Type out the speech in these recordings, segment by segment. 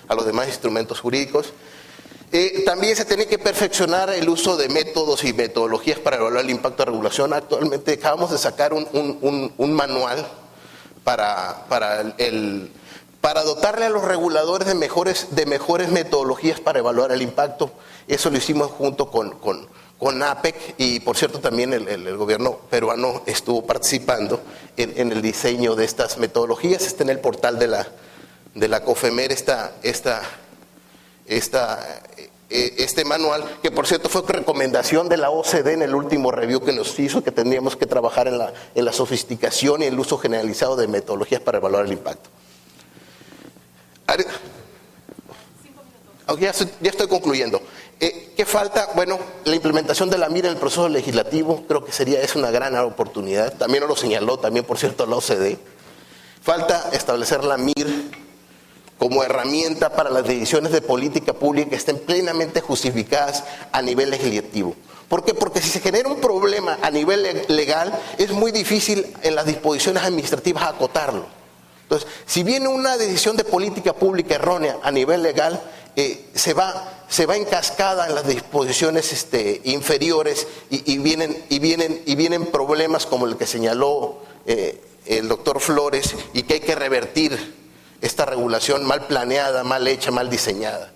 a los demás instrumentos jurídicos. También se tiene que perfeccionar el uso de métodos y metodologías para evaluar el impacto de regulación. Actualmente acabamos de sacar un manual para dotarle a los reguladores de mejores metodologías para evaluar el impacto. Eso lo hicimos junto con APEC y, por cierto, también el gobierno peruano estuvo participando en el diseño de estas metodologías. Está en el portal de la COFEMER este manual, que por cierto fue recomendación de la OCDE en el último review que nos hizo, que tendríamos que trabajar en la sofisticación y el uso generalizado de metodologías para evaluar el impacto. Ya estoy concluyendo. ¿Qué falta? Bueno, la implementación de la MIR en el proceso legislativo, creo que es una gran oportunidad. También nos lo señaló, también por cierto, la OCDE. Falta establecer la MIR como herramienta para las decisiones de política pública que estén plenamente justificadas a nivel legislativo. ¿Por qué? Porque si se genera un problema a nivel legal, es muy difícil en las disposiciones administrativas acotarlo. Entonces, si viene una decisión de política pública errónea a nivel legal, se va en cascada en las disposiciones inferiores y vienen problemas como el que señaló el doctor Flores, y que hay que revertir esta regulación mal planeada, mal hecha, mal diseñada.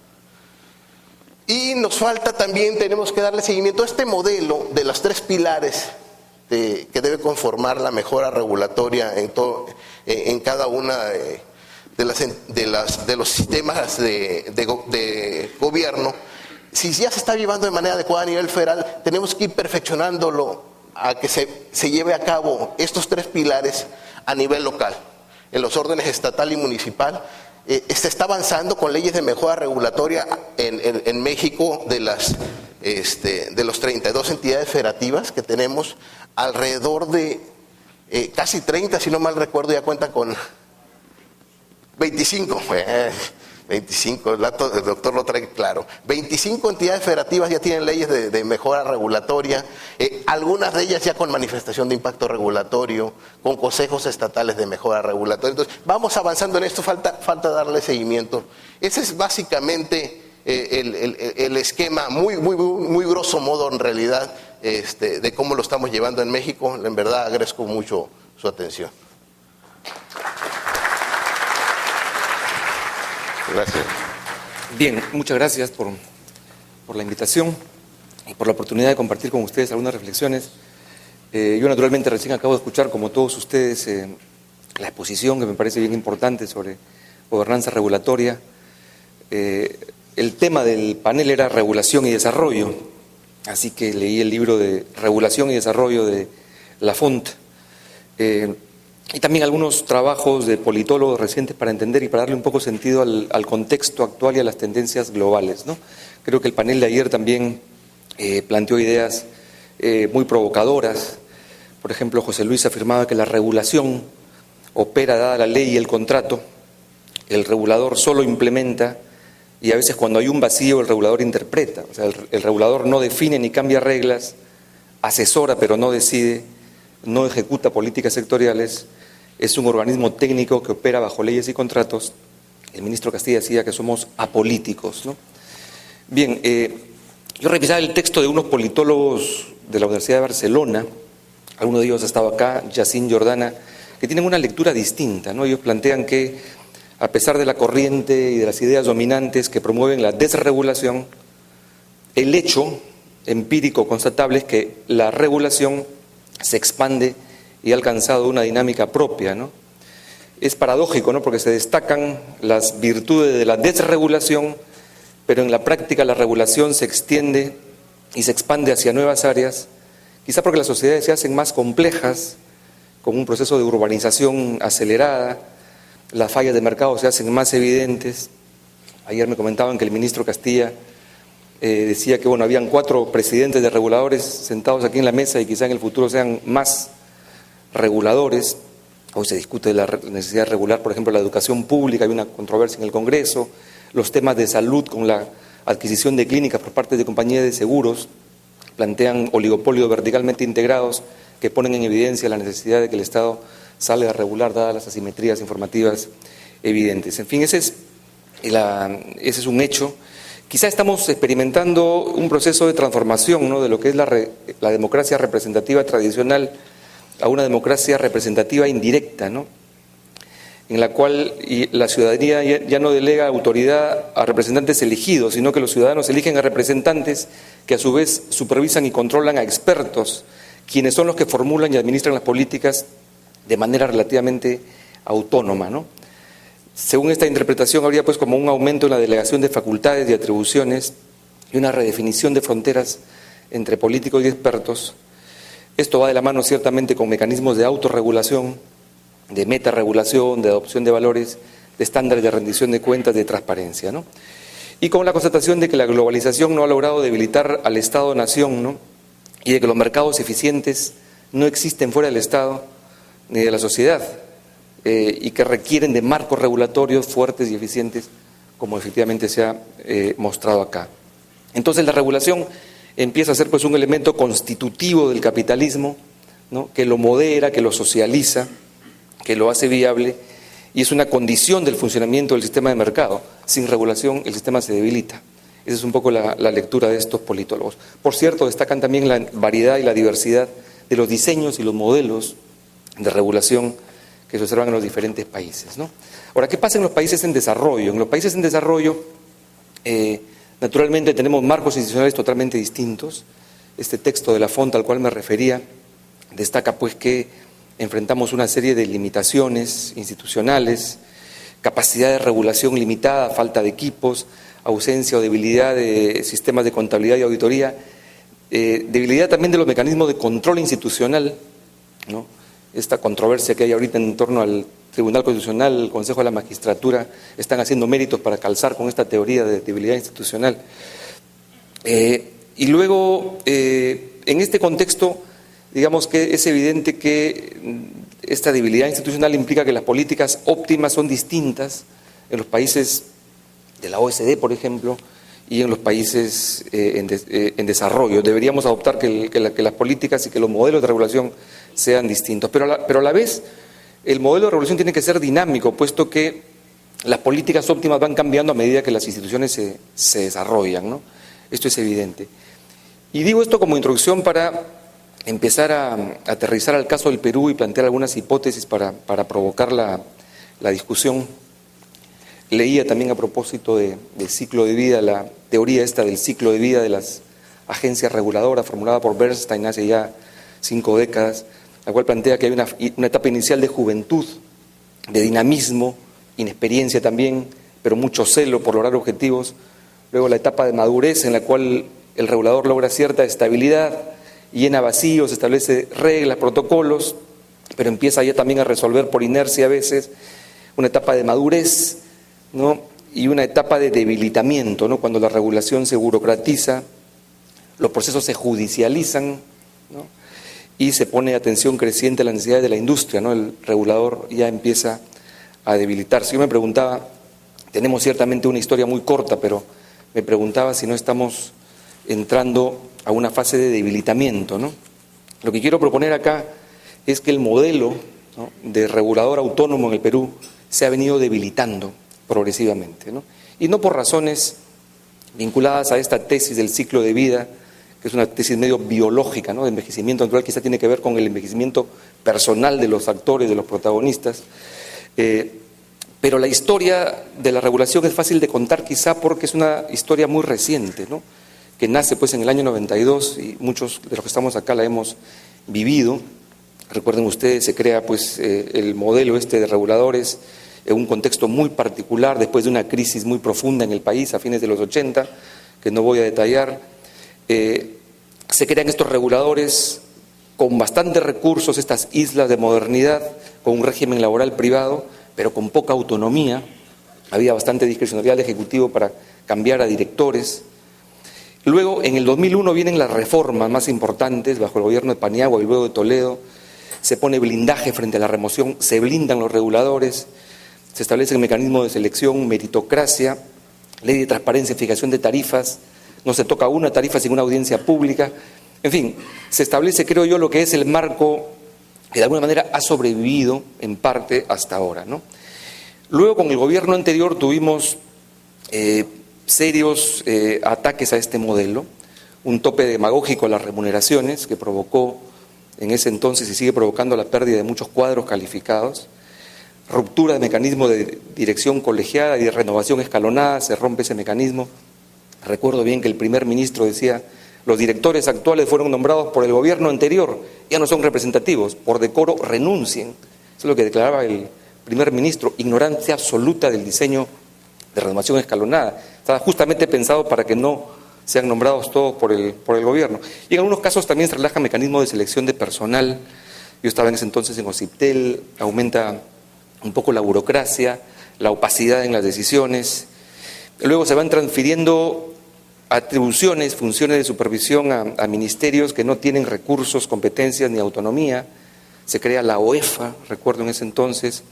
Y nos falta también, tenemos que darle seguimiento a este modelo de los 3 pilares que debe conformar la mejora regulatoria en cada una de los sistemas de gobierno. Si ya se está llevando de manera adecuada a nivel federal, tenemos que ir perfeccionándolo a que se lleve a cabo estos 3 pilares a nivel local. En los órdenes estatal y municipal, se está avanzando con leyes de mejora regulatoria en México. De los 32 entidades federativas que tenemos, alrededor de casi 30, si no mal recuerdo, ya cuentan con 25, el dato del doctor lo trae claro. 25 entidades federativas ya tienen leyes de mejora regulatoria, algunas de ellas ya con manifestación de impacto regulatorio, con consejos estatales de mejora regulatoria. Entonces, vamos avanzando en esto, falta darle seguimiento. Ese es básicamente el esquema, muy grosso modo en realidad, de cómo lo estamos llevando en México. En verdad agradezco mucho su atención. Gracias. Bien, muchas gracias por la invitación y por la oportunidad de compartir con ustedes algunas reflexiones. Yo naturalmente recién acabo de escuchar, como todos ustedes, la exposición que me parece bien importante sobre gobernanza regulatoria. El tema del panel era regulación y desarrollo, así que leí el libro de Regulación y Desarrollo de Lafont. Y también algunos trabajos de politólogos recientes para entender y para darle un poco sentido al contexto actual y a las tendencias globales, ¿no? Creo que el panel de ayer también planteó ideas muy provocadoras. Por ejemplo, José Luis afirmaba que la regulación opera dada la ley y el contrato, el regulador solo implementa, y a veces cuando hay un vacío el regulador interpreta. O sea, el regulador no define ni cambia reglas, asesora pero no decide, no ejecuta políticas sectoriales, es un organismo técnico que opera bajo leyes y contratos. El ministro Castilla decía que somos apolíticos, ¿no? Bien, yo revisaba el texto de unos politólogos de la Universidad de Barcelona, alguno de ellos ha estado acá, Yacine Jordana, que tienen una lectura distinta, ¿no? Ellos plantean que, a pesar de la corriente y de las ideas dominantes que promueven la desregulación, el hecho empírico constatable es que la regulación se expande y ha alcanzado una dinámica propia, ¿no? Es paradójico, ¿no? Porque se destacan las virtudes de la desregulación, pero en la práctica la regulación se extiende y se expande hacia nuevas áreas, quizá porque las sociedades se hacen más complejas, con un proceso de urbanización acelerada, las fallas de mercado se hacen más evidentes. Ayer me comentaban que el ministro Castilla decía que, bueno, habían 4 presidentes de reguladores sentados aquí en la mesa y quizá en el futuro sean más reguladores. Hoy se discute de la necesidad de regular, por ejemplo, la educación pública, hay una controversia en el Congreso, los temas de salud con la adquisición de clínicas por parte de compañías de seguros, plantean oligopolios verticalmente integrados que ponen en evidencia la necesidad de que el Estado salga a regular dadas las asimetrías informativas evidentes. En fin, ese es ese es un hecho. Quizá estamos experimentando un proceso de transformación, ¿no?, de lo que es la democracia representativa tradicional a una democracia representativa indirecta, ¿no?, en la cual la ciudadanía ya no delega autoridad a representantes elegidos, sino que los ciudadanos eligen a representantes que a su vez supervisan y controlan a expertos, quienes son los que formulan y administran las políticas de manera relativamente autónoma, ¿no? Según esta interpretación, habría pues como un aumento en la delegación de facultades y atribuciones y una redefinición de fronteras entre políticos y expertos. Esto va de la mano ciertamente con mecanismos de autorregulación, de metaregulación, de adopción de valores, de estándares de rendición de cuentas, de transparencia, ¿no? Y con la constatación de que la globalización no ha logrado debilitar al Estado-nación, ¿no?, y de que los mercados eficientes no existen fuera del Estado ni de la sociedad, y que requieren de marcos regulatorios fuertes y eficientes, como efectivamente se ha mostrado acá. Entonces la regulación empieza a ser pues un elemento constitutivo del capitalismo, ¿no?, que lo modera, que lo socializa, que lo hace viable, y es una condición del funcionamiento del sistema de mercado. Sin regulación el sistema se debilita. Esa es un poco la lectura de estos politólogos. Por cierto, destacan también la variedad y la diversidad de los diseños y los modelos de regulación que se observan en los diferentes países, ¿no? Ahora, ¿qué pasa en los países en desarrollo? En los países en desarrollo, naturalmente tenemos marcos institucionales totalmente distintos. Este texto de Lafont al cual me refería destaca pues que enfrentamos una serie de limitaciones institucionales, capacidad de regulación limitada, falta de equipos, ausencia o debilidad de sistemas de contabilidad y auditoría, debilidad también de los mecanismos de control institucional, ¿no? Esta controversia que hay ahorita en torno al Tribunal Constitucional, el Consejo de la Magistratura, están haciendo méritos para calzar con esta teoría de debilidad institucional. Y luego, en este contexto, digamos que es evidente que esta debilidad institucional implica que las políticas óptimas son distintas en los países de la OSD, por ejemplo, y en los países en desarrollo. Deberíamos adoptar que las políticas y que los modelos de regulación sean distintos. Pero a la vez, el modelo de regulación tiene que ser dinámico, puesto que las políticas óptimas van cambiando a medida que las instituciones se desarrollan, ¿no? Esto es evidente. Y digo esto como introducción para empezar a aterrizar al caso del Perú y plantear algunas hipótesis para provocar la discusión. Leía también a propósito del ciclo de vida, la teoría esta del ciclo de vida de las agencias reguladoras formulada por Bernstein hace ya 5 décadas, la cual plantea que hay una etapa inicial de juventud, de dinamismo, inexperiencia también, pero mucho celo por lograr objetivos. Luego la etapa de madurez en la cual el regulador logra cierta estabilidad, llena vacíos, establece reglas, protocolos, pero empieza ya también a resolver por inercia a veces. Una etapa de madurez, ¿no?, y una etapa de debilitamiento, ¿no?, cuando la regulación se burocratiza, los procesos se judicializan, ¿no?, y se pone atención creciente a las necesidades de la industria, ¿no? El regulador ya empieza a debilitarse. Yo me preguntaba, tenemos ciertamente una historia muy corta, pero me preguntaba si no estamos entrando a una fase de debilitamiento, ¿no? Lo que quiero proponer acá es que el modelo, ¿no?, de regulador autónomo en el Perú se ha venido debilitando progresivamente, ¿no? Y no por razones vinculadas a esta tesis del ciclo de vida, que es una tesis medio biológica, ¿no?, de envejecimiento natural, quizá tiene que ver con el envejecimiento personal de los actores, de los protagonistas. Pero la historia de la regulación es fácil de contar quizá porque es una historia muy reciente, ¿no?, que nace pues en el año 92 y muchos de los que estamos acá la hemos vivido. Recuerden ustedes, se crea pues el modelo este de reguladores en un contexto muy particular después de una crisis muy profunda en el país a fines de los 80, que no voy a detallar. Se crean estos reguladores con bastantes recursos, estas islas de modernidad, con un régimen laboral privado, pero con poca autonomía. Había bastante discrecionalidad del Ejecutivo para cambiar a directores. Luego, en el 2001 vienen las reformas más importantes bajo el gobierno de Paniagua y luego de Toledo. Se pone blindaje frente a la remoción, se blindan los reguladores, se establece el mecanismo de selección, meritocracia, ley de transparencia y fijación de tarifas. No se toca una tarifa sin una audiencia pública. En fin, se establece, creo yo, lo que es el marco que de alguna manera ha sobrevivido en parte hasta ahora, ¿no? Luego, con el gobierno anterior tuvimos serios ataques a este modelo, un tope demagógico a las remuneraciones que provocó en ese entonces y sigue provocando la pérdida de muchos cuadros calificados, ruptura de mecanismo de dirección colegiada y de renovación escalonada, se rompe ese mecanismo. Recuerdo bien que el primer ministro decía: los directores actuales fueron nombrados por el gobierno anterior, ya no son representativos, por decoro renuncien. Eso es lo que declaraba el primer ministro, ignorancia absoluta del diseño de renovación escalonada. Estaba justamente pensado para que no sean nombrados todos por el gobierno. Y en algunos casos también se relaja el mecanismo de selección de personal. Yo estaba en ese entonces en OCIPTEL, aumenta un poco la burocracia, la opacidad en las decisiones. Luego se van transfiriendo atribuciones, funciones de supervisión a ministerios que no tienen recursos, competencias ni autonomía. Se crea la OEFA, recuerdo en ese entonces.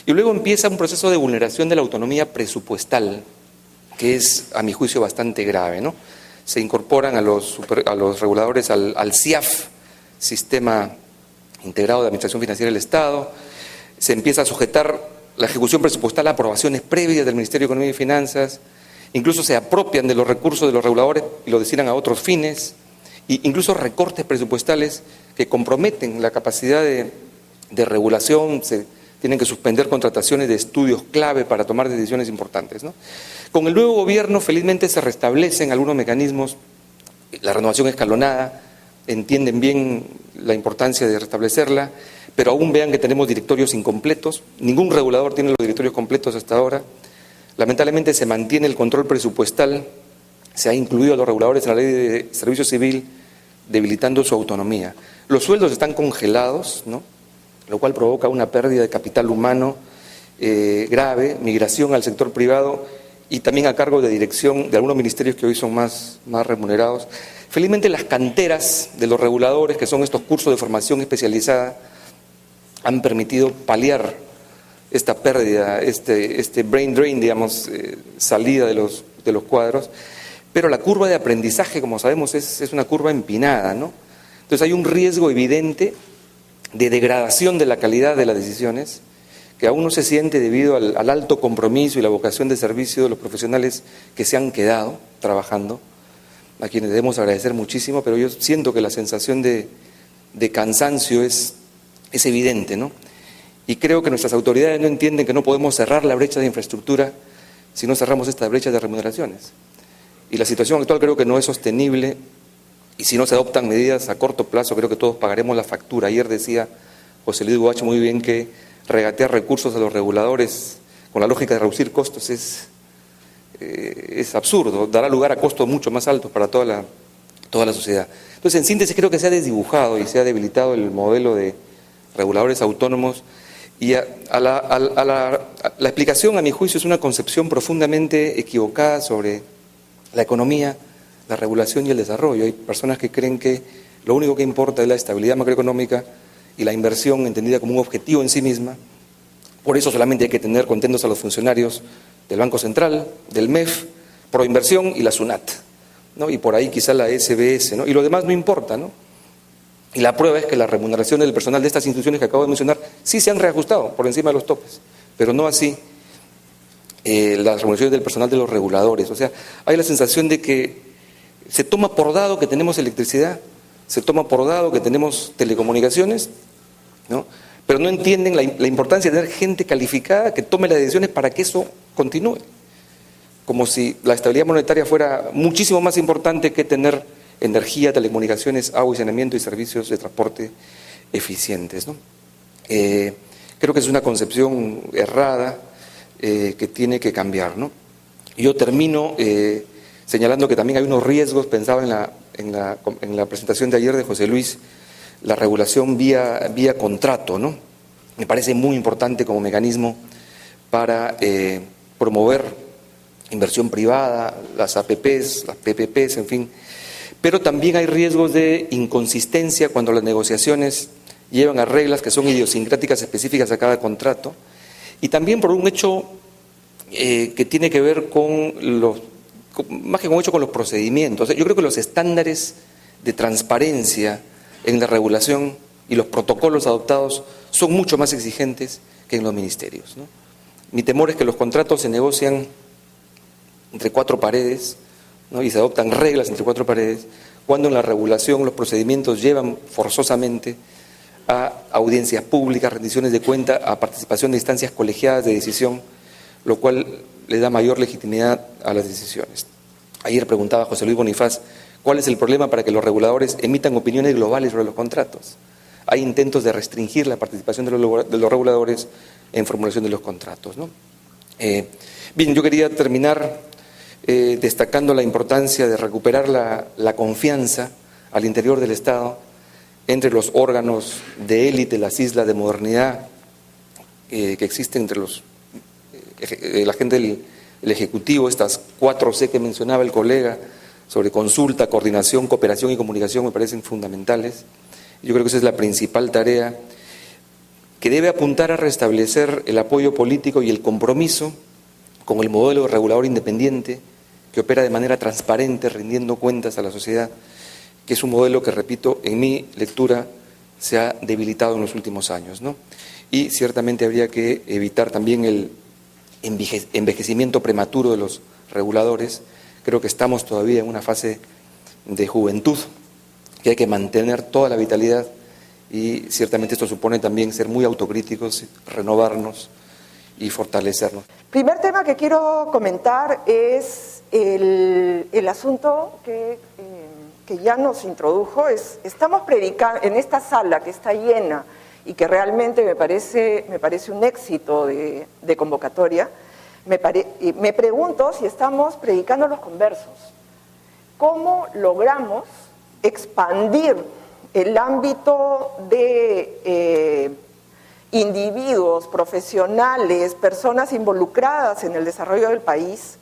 Y luego empieza un proceso de vulneración de la autonomía presupuestal, que es, a mi juicio, bastante grave, ¿no? Se incorporan a los reguladores al SIAF, Sistema Integrado de Administración Financiera del Estado. Se empieza a sujetar la ejecución presupuestal a aprobaciones previas del Ministerio de Economía y Finanzas. Incluso se apropian de los recursos de los reguladores y lo destinan a otros fines. E incluso recortes presupuestales que comprometen la capacidad de regulación. Se tienen que suspender contrataciones de estudios clave para tomar decisiones importantes, ¿no? Con el nuevo gobierno, felizmente, se restablecen algunos mecanismos, la renovación escalonada, entienden bien la importancia de restablecerla, pero aún vean que tenemos directorios incompletos, ningún regulador tiene los directorios completos hasta ahora. Lamentablemente se mantiene el control presupuestal, se ha incluido a los reguladores en la ley de servicio civil, debilitando su autonomía. Los sueldos están congelados, ¿no? Lo cual provoca una pérdida de capital humano grave, migración al sector privado y también a cargo de dirección de algunos ministerios que hoy son más remunerados. Felizmente las canteras de los reguladores, que son estos cursos de formación especializada, han permitido paliar esta pérdida, este brain drain, digamos, salida de los cuadros, pero la curva de aprendizaje, como sabemos, es una curva empinada, ¿no? Entonces hay un riesgo evidente de degradación de la calidad de las decisiones, que aún no se siente debido al alto compromiso y la vocación de servicio de los profesionales que se han quedado trabajando, a quienes debemos agradecer muchísimo, pero yo siento que la sensación de cansancio es evidente, ¿no? Y creo que nuestras autoridades no entienden que no podemos cerrar la brecha de infraestructura si no cerramos esta brecha de remuneraciones. Y la situación actual creo que no es sostenible, y si no se adoptan medidas a corto plazo, creo que todos pagaremos la factura. Ayer decía José Luis Guacho muy bien que regatear recursos a los reguladores con la lógica de reducir costos es absurdo, dará lugar a costos mucho más altos para toda la sociedad. Entonces, en síntesis, creo que se ha desdibujado y se ha debilitado el modelo de reguladores autónomos, y la explicación, a mi juicio, es una concepción profundamente equivocada sobre la economía, la regulación y el desarrollo. Hay personas que creen que lo único que importa es la estabilidad macroeconómica y la inversión entendida como un objetivo en sí misma. Por eso solamente hay que tener contentos a los funcionarios del Banco Central, del MEF, Proinversión y la SUNAT, ¿no? Y por ahí quizá la SBS, ¿no? Y lo demás no importa, ¿no? Y la prueba es que la remuneración del personal de estas instituciones que acabo de mencionar sí se han reajustado por encima de los topes, pero no así las remuneraciones del personal de los reguladores. O sea, hay la sensación de que se toma por dado que tenemos electricidad, se toma por dado que tenemos telecomunicaciones, ¿no? Pero no entienden la importancia de tener gente calificada que tome las decisiones para que eso continúe. Como si la estabilidad monetaria fuera muchísimo más importante que tener energía, telecomunicaciones, agua y saneamiento y servicios de transporte eficientes, ¿no? Creo que es una concepción errada que tiene que cambiar, ¿no? Yo termino señalando que también hay unos riesgos, pensaba en la presentación de ayer de José Luis, la regulación vía contrato, ¿no? Me parece muy importante como mecanismo para promover inversión privada, las APPs, las PPPs, en fin. Pero también hay riesgos de inconsistencia cuando las negociaciones llevan a reglas que son idiosincráticas específicas a cada contrato, y también por un hecho que tiene que ver más que con un hecho con los procedimientos. Yo creo que los estándares de transparencia en la regulación y los protocolos adoptados son mucho más exigentes que en los ministerios, ¿no? Mi temor es que los contratos se negocian entre cuatro paredes, ¿no? Y se adoptan reglas entre cuatro paredes, cuando en la regulación los procedimientos llevan forzosamente a audiencias públicas, rendiciones de cuenta, a participación de instancias colegiadas de decisión, lo cual le da mayor legitimidad a las decisiones. Ayer preguntaba José Luis Bonifaz, ¿cuál es el problema para que los reguladores emitan opiniones globales sobre los contratos? Hay intentos de restringir la participación de los reguladores en formulación de los contratos, ¿no? Bien, yo quería terminar destacando la importancia de recuperar la confianza al interior del Estado entre los órganos de élite, las islas de modernidad que existen entre la gente del Ejecutivo, estas 4C que mencionaba el colega, sobre consulta, coordinación, cooperación y comunicación, me parecen fundamentales. Yo creo que esa es la principal tarea que debe apuntar a restablecer el apoyo político y el compromiso con el modelo regulador independiente que opera de manera transparente, rindiendo cuentas a la sociedad, que es un modelo que, repito, en mi lectura se ha debilitado en los últimos años, ¿no? Y ciertamente habría que evitar también el envejecimiento prematuro de los reguladores. Creo que estamos todavía en una fase de juventud, que hay que mantener toda la vitalidad, y ciertamente esto supone también ser muy autocríticos, renovarnos y fortalecernos. Primer tema que quiero comentar es el asunto que ya nos introdujo. Estamos predicando en esta sala que está llena y que realmente me parece un éxito de convocatoria. Me pregunto si estamos predicando los conversos. ¿Cómo logramos expandir el ámbito de individuos, profesionales, personas involucradas en el desarrollo del país,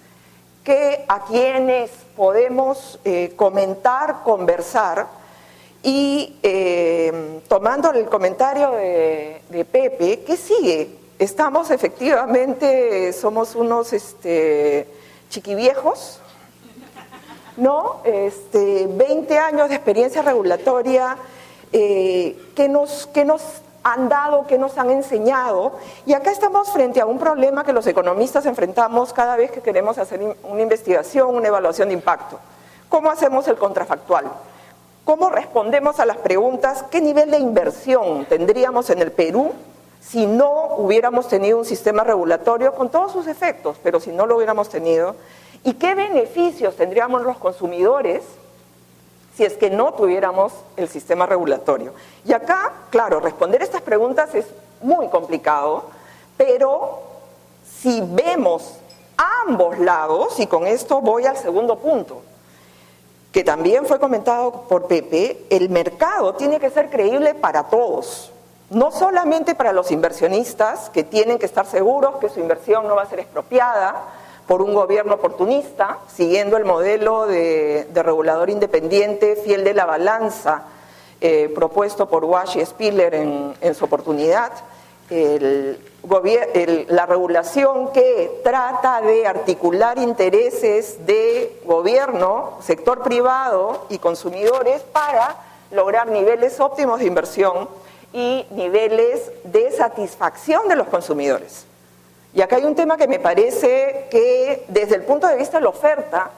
a quienes podemos comentar, conversar? Y tomando el comentario de Pepe, ¿qué sigue? Estamos efectivamente, somos unos chiquiviejos, ¿no? 20 años de experiencia regulatoria que nos han dado, que nos han enseñado, y acá estamos frente a un problema que los economistas enfrentamos cada vez que queremos hacer una investigación, una evaluación de impacto. ¿Cómo hacemos el contrafactual? ¿Cómo respondemos a las preguntas? ¿Qué nivel de inversión tendríamos en el Perú si no hubiéramos tenido un sistema regulatorio con todos sus efectos, pero si no lo hubiéramos tenido? ¿Y qué beneficios tendríamos los consumidores si es que no tuviéramos el sistema regulatorio? Y acá, claro, responder estas preguntas es muy complicado, pero si vemos ambos lados, y con esto voy al segundo punto, que también fue comentado por Pepe, el mercado tiene que ser creíble para todos, no solamente para los inversionistas, que tienen que estar seguros que su inversión no va a ser expropiada por un gobierno oportunista, siguiendo el modelo de regulador independiente, fiel de la balanza, propuesto por Wash y Spiller en su oportunidad. La regulación que trata de articular intereses de gobierno, sector privado y consumidores para lograr niveles óptimos de inversión y niveles de satisfacción de los consumidores. Y acá hay un tema que me parece que desde el punto de vista de la oferta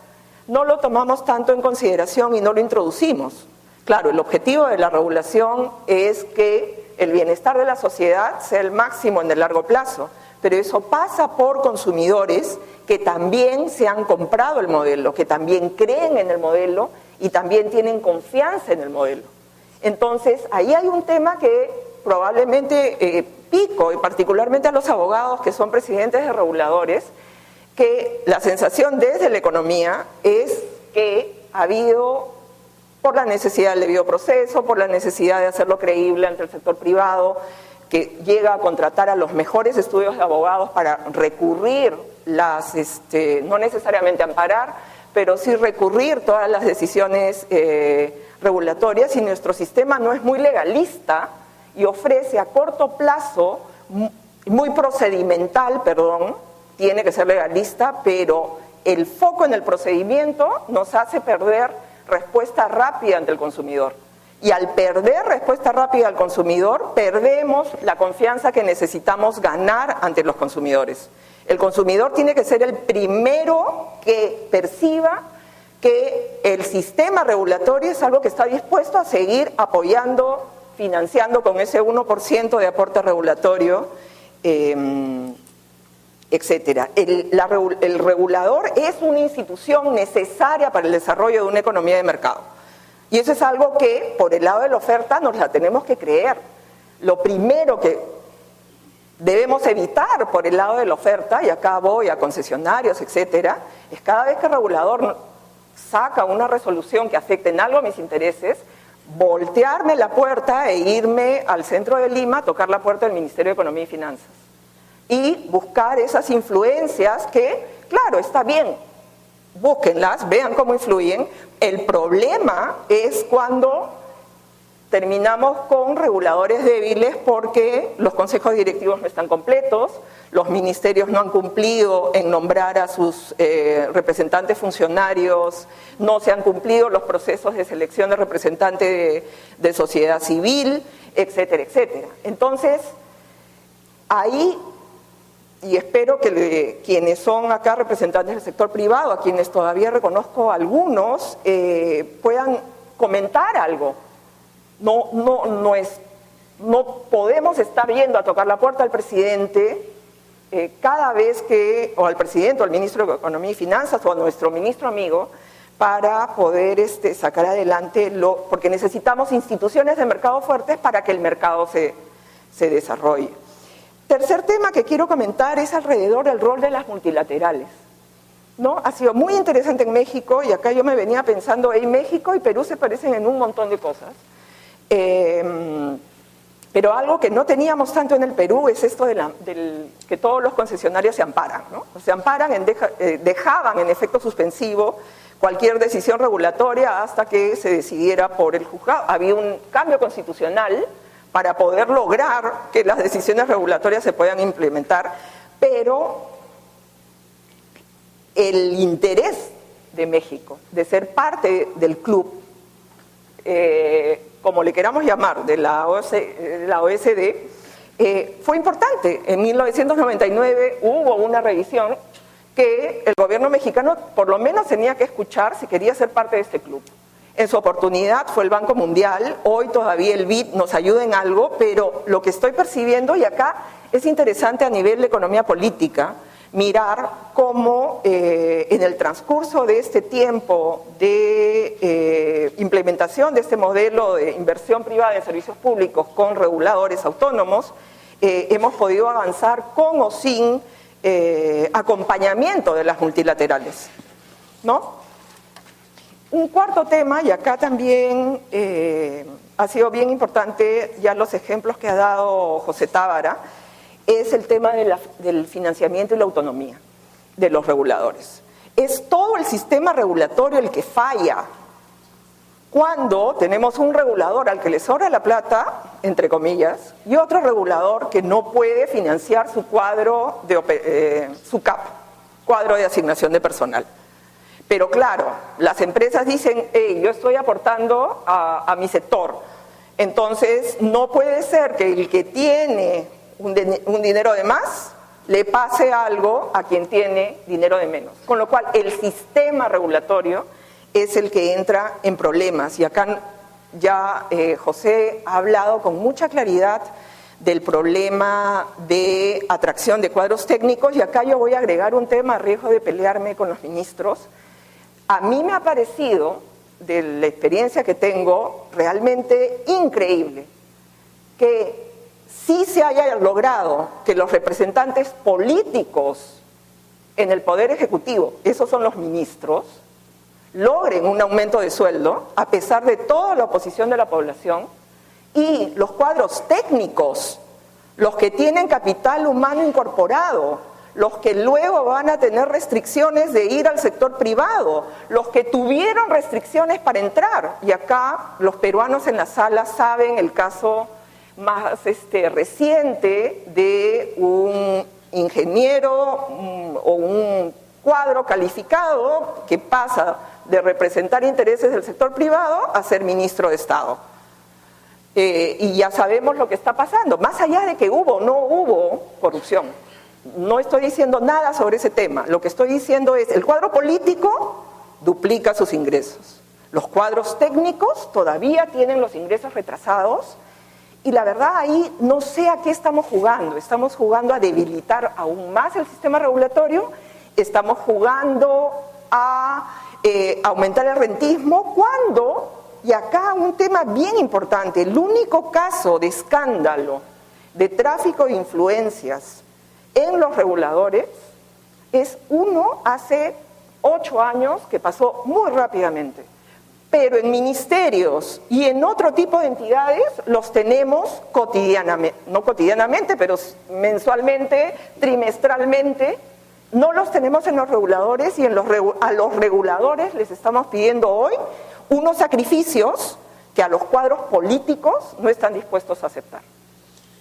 no lo tomamos tanto en consideración y no lo introducimos. Claro, el objetivo de la regulación es que el bienestar de la sociedad sea el máximo en el largo plazo, pero eso pasa por consumidores que también se han comprado el modelo, que también creen en el modelo y también tienen confianza en el modelo. Entonces, ahí hay un tema que probablemente pico, y particularmente a los abogados que son presidentes de reguladores, que la sensación desde la economía es que ha habido, por la necesidad del debido proceso, por la necesidad de hacerlo creíble ante el sector privado, que llega a contratar a los mejores estudios de abogados para recurrir no necesariamente amparar, pero sí recurrir todas las decisiones regulatorias, y nuestro sistema no es muy legalista y ofrece a corto plazo, muy procedimental, tiene que ser legalista, pero el foco en el procedimiento nos hace perder respuesta rápida ante el consumidor. Y al perder respuesta rápida al consumidor, perdemos la confianza que necesitamos ganar ante los consumidores. El consumidor tiene que ser el primero que perciba que el sistema regulatorio es algo que está dispuesto a seguir apoyando, financiando con ese 1% de aporte regulatorio, etcétera. El regulador es una institución necesaria para el desarrollo de una economía de mercado. Y eso es algo que, por el lado de la oferta, nos la tenemos que creer. Lo primero que debemos evitar por el lado de la oferta, y acá voy a concesionarios, etcétera, es cada vez que el regulador saca una resolución que afecte en algo a mis intereses, voltearme la puerta e irme al centro de Lima a tocar la puerta del Ministerio de Economía y Finanzas. Y buscar esas influencias que, claro, está bien, búsquenlas, vean cómo influyen. El problema es cuando terminamos con reguladores débiles porque los consejos directivos no están completos, los ministerios no han cumplido en nombrar a sus representantes funcionarios, no se han cumplido los procesos de selección de representantes de sociedad civil, etcétera, etcétera. Entonces, ahí, y espero que quienes son acá representantes del sector privado, a quienes todavía reconozco algunos, puedan comentar algo. No podemos estar yendo a tocar la puerta al presidente cada vez que, o al presidente, o al ministro de Economía y Finanzas, o a nuestro ministro amigo, para poder sacar adelante, porque necesitamos instituciones de mercado fuertes para que el mercado se desarrolle. Tercer tema que quiero comentar es alrededor del rol de las multilaterales, ¿no? Ha sido muy interesante en México, y acá yo me venía pensando, México y Perú se parecen en un montón de cosas. Pero algo que no teníamos tanto en el Perú es esto que todos los concesionarios se amparan, ¿no? Se amparan, dejaban en efecto suspensivo cualquier decisión regulatoria hasta que se decidiera por el juzgado. Había un cambio constitucional para poder lograr que las decisiones regulatorias se puedan implementar, pero el interés de México de ser parte del club, como le queramos llamar, de la OECD, fue importante. En 1999 hubo una revisión que el gobierno mexicano por lo menos tenía que escuchar si quería ser parte de este club. En su oportunidad fue el Banco Mundial, hoy todavía el BID nos ayuda en algo, pero lo que estoy percibiendo, y acá es interesante a nivel de economía política, mirar cómo en el transcurso de este tiempo de implementación de este modelo de inversión privada en servicios públicos con reguladores autónomos, hemos podido avanzar con o sin acompañamiento de las multilaterales, ¿no? Un cuarto tema, y acá también ha sido bien importante ya los ejemplos que ha dado José Tábara, es el tema del financiamiento y la autonomía de los reguladores. Es todo el sistema regulatorio el que falla cuando tenemos un regulador al que le sobra la plata, entre comillas, y otro regulador que no puede financiar su cuadro su CAP, cuadro de asignación de personal. Pero claro, las empresas dicen, yo estoy aportando a mi sector, entonces no puede ser que el que tiene un dinero de más le pase algo a quien tiene dinero de menos. Con lo cual el sistema regulatorio es el que entra en problemas. Y acá ya José ha hablado con mucha claridad del problema de atracción de cuadros técnicos, y acá yo voy a agregar un tema a riesgo de pelearme con los ministros. A mí me ha parecido, de la experiencia que tengo, realmente increíble que sí se haya logrado que los representantes políticos en el Poder Ejecutivo, esos son los ministros, logren un aumento de sueldo a pesar de toda la oposición de la población, y los cuadros técnicos, los que tienen capital humano incorporado, los que luego van a tener restricciones de ir al sector privado, los que tuvieron restricciones para entrar, y acá los peruanos en la sala saben el caso más reciente de un ingeniero o un cuadro calificado que pasa de representar intereses del sector privado a ser ministro de Estado. Y ya sabemos lo que está pasando, más allá de que hubo o no hubo corrupción. no estoy diciendo nada sobre ese tema. Lo que estoy diciendo es, el cuadro político duplica sus ingresos. Los cuadros técnicos todavía tienen los ingresos retrasados y la verdad ahí no sé a qué estamos jugando. Estamos jugando a debilitar aún más el sistema regulatorio, estamos jugando a aumentar el rentismo cuando, y acá un tema bien importante, el único caso de escándalo de tráfico de influencias en los reguladores es uno hace 8 años que pasó muy rápidamente. Pero en ministerios y en otro tipo de entidades los tenemos cotidianamente, no cotidianamente, pero mensualmente, trimestralmente. No los tenemos en los reguladores y a los reguladores les estamos pidiendo hoy unos sacrificios que a los cuadros políticos no están dispuestos a aceptar.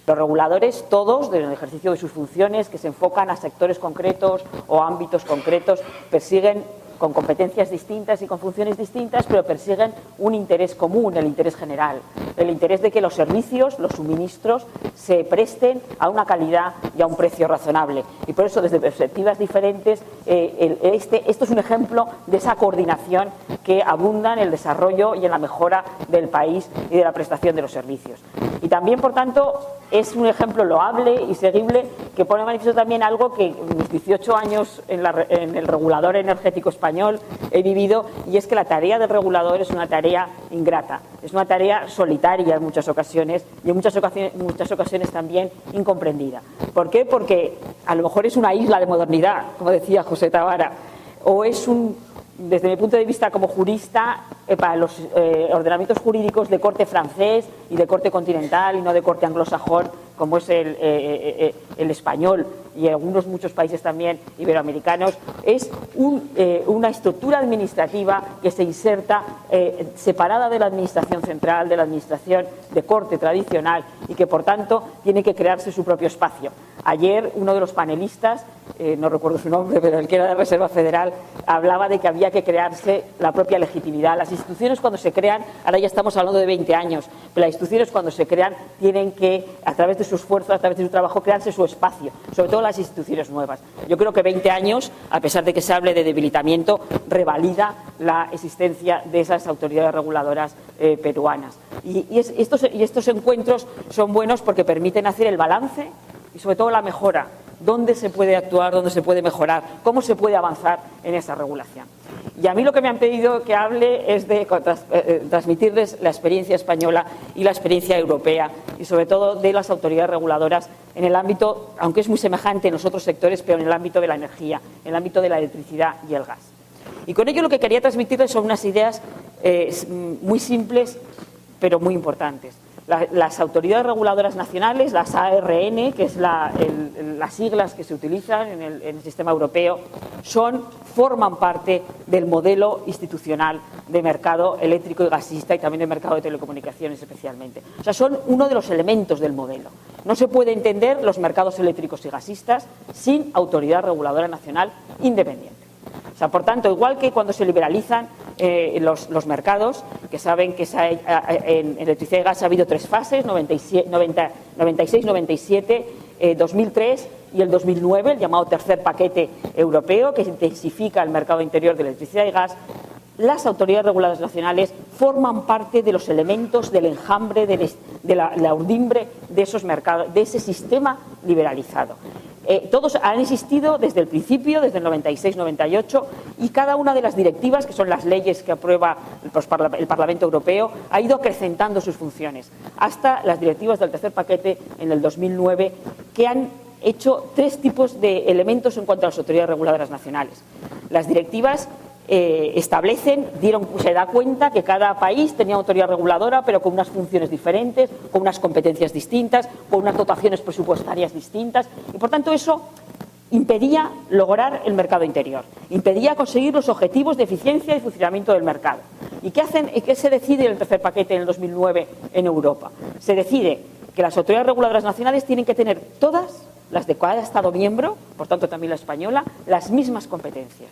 Los reguladores, todos, en el ejercicio de sus funciones, que se enfocan a sectores concretos o ámbitos concretos, persiguen con competencias distintas y con funciones distintas, pero persiguen un interés común, el interés general, el interés de que los servicios, los suministros, se presten a una calidad y a un precio razonable. Y por eso, desde perspectivas diferentes, esto es un ejemplo de esa coordinación que abunda en el desarrollo y en la mejora del país y de la prestación de los servicios. Y también, por tanto, es un ejemplo loable y seguible que pone de manifiesto también algo que en mis 18 años en el regulador energético español he vivido, y es que la tarea del regulador es una tarea ingrata, es una tarea solitaria en muchas ocasiones y en muchas ocasiones también incomprendida. ¿Por qué? Porque a lo mejor es una isla de modernidad, como decía José Tavara, o es desde mi punto de vista como jurista, para los ordenamientos jurídicos de corte francés y de corte continental y no de corte anglosajón, como es el español y muchos países también iberoamericanos, es una estructura administrativa que se inserta separada de la administración central, de la administración de corte tradicional, y que por tanto tiene que crearse su propio espacio. Ayer uno de los panelistas, no recuerdo su nombre, pero el que era de Reserva Federal, hablaba de que había que crearse la propia legitimidad. Las instituciones, cuando se crean, ahora ya estamos hablando de 20 años, pero las instituciones, cuando se crean, tienen que, a través de su esfuerzo, a través de su trabajo, crearse su espacio, sobre todo las instituciones nuevas. Yo creo que 20 años, a pesar de que se hable de debilitamiento, revalida la existencia de esas autoridades reguladoras peruanas. Y estos encuentros son buenos porque permiten hacer el balance y sobre todo la mejora. ¿Dónde se puede actuar? ¿Dónde se puede mejorar? ¿Cómo se puede avanzar en esa regulación? Y a mí lo que me han pedido que hable es de transmitirles la experiencia española y la experiencia europea, y sobre todo de las autoridades reguladoras en el ámbito, aunque es muy semejante en los otros sectores, pero en el ámbito de la energía, en el ámbito de la electricidad y el gas. Y con ello lo que quería transmitirles son unas ideas muy simples, pero muy importantes. Las autoridades reguladoras nacionales, las ARN, que es las siglas que se utilizan en el sistema europeo, forman parte del modelo institucional de mercado eléctrico y gasista, y también del mercado de telecomunicaciones especialmente. O sea, son uno de los elementos del modelo. No se puede entender los mercados eléctricos y gasistas sin autoridad reguladora nacional independiente. O sea, por tanto, igual que cuando se liberalizan los mercados, que saben que en electricidad y gas ha habido 3 fases, 96, 97, 2003 y el 2009, el llamado tercer paquete europeo, que intensifica el mercado interior de electricidad y gas. Las autoridades reguladoras nacionales forman parte de los elementos del enjambre, de la urdimbre de esos mercados, de ese sistema liberalizado. Todos han existido desde el principio, desde el 96-98, y cada una de las directivas, que son las leyes que aprueba el Parlamento Europeo, ha ido acrecentando sus funciones, hasta las directivas del tercer paquete en el 2009, que han hecho 3 tipos de elementos en cuanto a las autoridades reguladoras nacionales. Las directivas se da cuenta que cada país tenía autoridad reguladora, pero con unas funciones diferentes, con unas competencias distintas, con unas dotaciones presupuestarias distintas, y por tanto eso impedía lograr el mercado interior, impedía conseguir los objetivos de eficiencia y funcionamiento del mercado. ¿Y qué se decide en el tercer paquete en el 2009 en Europa? Se decide que las autoridades reguladoras nacionales tienen que tener todas, las de cada Estado miembro, por tanto también la española, las mismas competencias,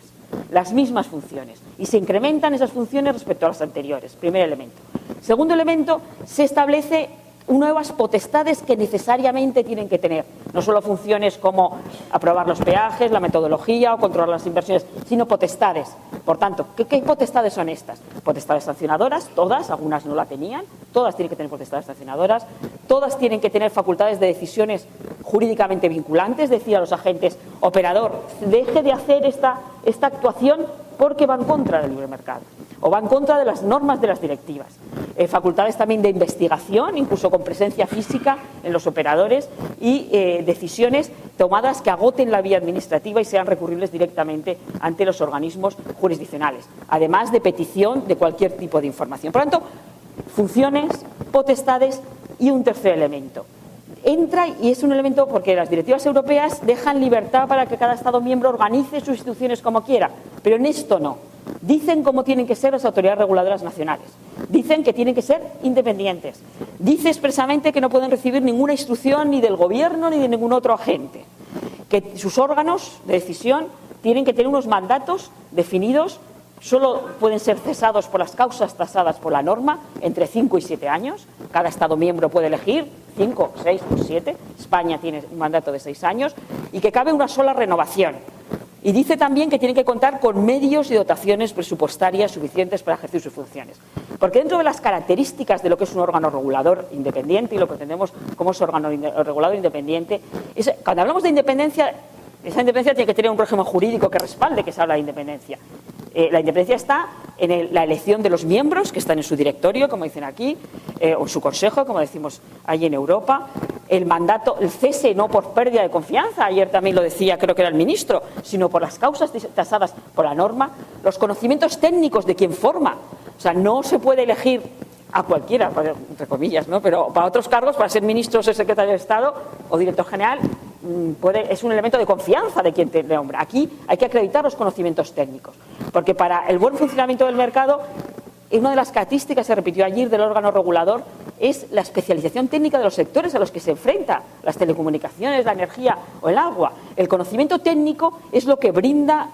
las mismas funciones, y se incrementan esas funciones respecto a las anteriores. Primer elemento. Segundo elemento, se establece nuevas potestades que necesariamente tienen que tener. No solo funciones como aprobar los peajes, la metodología o controlar las inversiones, sino potestades. Por tanto, ¿qué potestades son estas? Potestades sancionadoras, todas, algunas no la tenían, todas tienen que tener potestades sancionadoras, todas tienen que tener facultades de decisiones jurídicamente vinculantes, decir a los agentes, operador, deje de hacer esta actuación porque va en contra del libre mercado o va en contra de las normas de las directivas. Facultades también de investigación, incluso con presencia física en los operadores y decisiones tomadas que agoten la vía administrativa y sean recurribles directamente ante los organismos jurisdiccionales, además de petición de cualquier tipo de información. Por lo tanto, funciones, potestades y un tercer elemento. Entra y es un elemento porque las directivas europeas dejan libertad para que cada Estado miembro organice sus instituciones como quiera, pero en esto no. Dicen cómo tienen que ser las autoridades reguladoras nacionales. Dicen que tienen que ser independientes. Dice expresamente que no pueden recibir ninguna instrucción ni del gobierno ni de ningún otro agente. Que sus órganos de decisión tienen que tener unos mandatos definidos, solo pueden ser cesados por las causas tasadas por la norma, entre 5 y 7 años. Cada Estado miembro puede elegir 5, 6 o 7. España tiene un mandato de 6 años y que cabe una sola renovación. Y dice también que tienen que contar con medios y dotaciones presupuestarias suficientes para ejercer sus funciones. Porque dentro de las características de lo que es un órgano regulador independiente, y lo pretendemos como es órgano regulador independiente, cuando hablamos de independencia, esa independencia tiene que tener un régimen jurídico que respalde que se habla de independencia. La independencia está en la elección de los miembros que están en su directorio, como dicen aquí, o en su consejo, como decimos allí en Europa. El mandato, el cese no por pérdida de confianza, ayer también lo decía, creo que era el ministro, sino por las causas tasadas por la norma. Los conocimientos técnicos de quien forma. O sea, no se puede elegir a cualquiera, entre comillas, ¿no? Pero para otros cargos, para ser ministro o ser secretario de Estado o director general, es un elemento de confianza de quien te nombra. Aquí hay que acreditar los conocimientos técnicos, porque para el buen funcionamiento del mercado, una de las características, se repitió ayer, del órgano regulador es la especialización técnica de los sectores a los que se enfrenta, las telecomunicaciones, la energía o el agua. El conocimiento técnico es lo que brinda